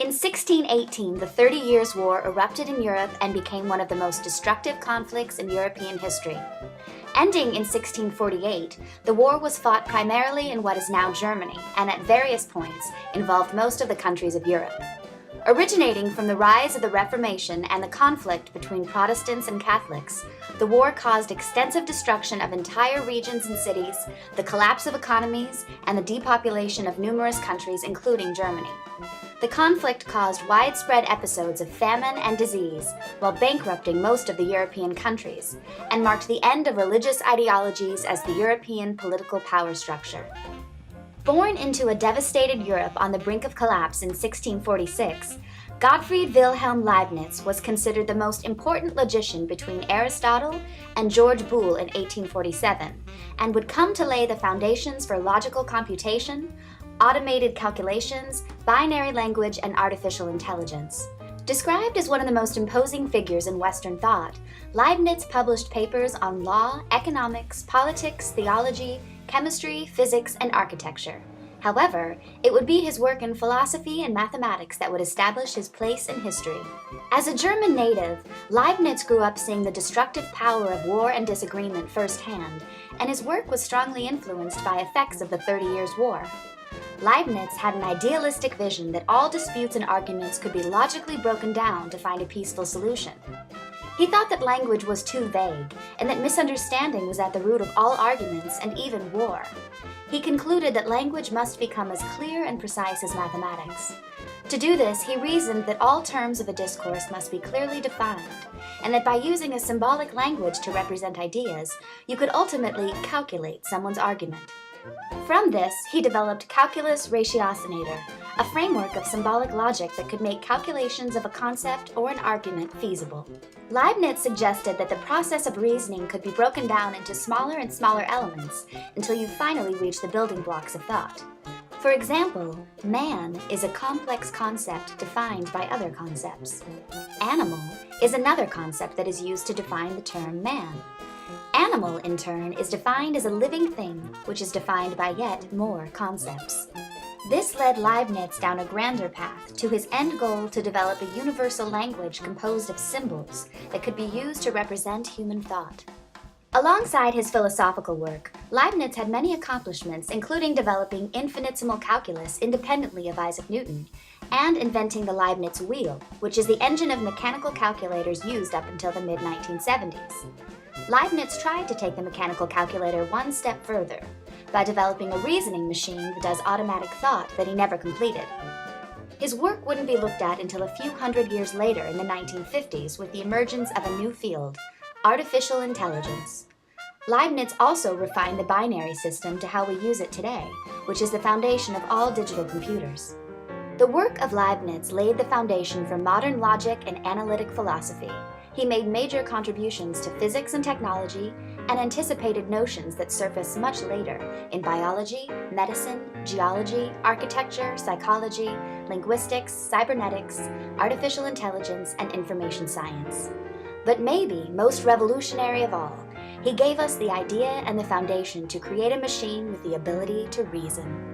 In 1618, the 30 Years' War erupted in Europe and became one of the most destructive conflicts in European history. Ending in 1648, the war was fought primarily in what is now Germany, and at various points involved most of the countries of Europe. Originating from the rise of the Reformation and the conflict between Protestants and Catholics, the war caused extensive destruction of entire regions and cities, the collapse of economies, and the depopulation of numerous countries, including Germany. The conflict caused widespread episodes of famine and disease while bankrupting most of the European countries, and marked the end of religious ideologies as the European political power structure. Born into a devastated Europe on the brink of collapse in 1646, Gottfried Wilhem Leibniz was considered the most important logician between Aristotle and George Boole in 1847, and would come to lay the foundations for logical computation, automated calculations, binary language, and artificial intelligence. Described as one of the most imposing figures in Western thought, Leibniz published papers on law, economics, politics, theology, chemistry, physics, and architecture. However, it would be his work in philosophy and mathematics that would establish his place in history. As a German native, Leibniz grew up seeing the destructive power of war and disagreement firsthand, and his work was strongly influenced by effects of the 30 Years' War. Leibniz had an idealistic vision that all disputes and arguments could be logically broken down to find a peaceful solution. He thought that language was too vague, and that misunderstanding was at the root of all arguments and even war. He concluded that language must become as clear and precise as mathematics. To do this, he reasoned that all terms of a discourse must be clearly defined, and that by using a symbolic language to represent ideas, you could ultimately calculate someone's argument. From this, he developed calculus ratiocinator, a framework of symbolic logic that could make calculations of a concept or an argument feasible. Leibniz suggested that the process of reasoning could be broken down into smaller and smaller elements until you finally reach the building blocks of thought. For example, man is a complex concept defined by other concepts. Animal is another concept that is used to define the term man. Animal, in turn, is defined as a living thing, which is defined by yet more concepts. This led Leibniz down a grander path to his end goal to develop a universal language composed of symbols that could be used to represent human thought. Alongside his philosophical work, Leibniz had many accomplishments, including developing infinitesimal calculus independently of Isaac Newton, and inventing the Leibniz wheel, which is the engine of mechanical calculators used up until the mid-1970s. Leibniz tried to take the mechanical calculator one step further by developing a reasoning machine that does automatic thought that he never completed. His work wouldn't be looked at until a few hundred years later in the 1950s with the emergence of a new field, artificial intelligence. Leibniz also refined the binary system to how we use it today, which is the foundation of all digital computers. The work of Leibniz laid the foundation for modern logic and analytic philosophy. He made major contributions to physics and technology, and anticipated notions that surface much later in biology, medicine, geology, architecture, psychology, linguistics, cybernetics, artificial intelligence, and information science. But maybe most revolutionary of all, he gave us the idea and the foundation to create a machine with the ability to reason.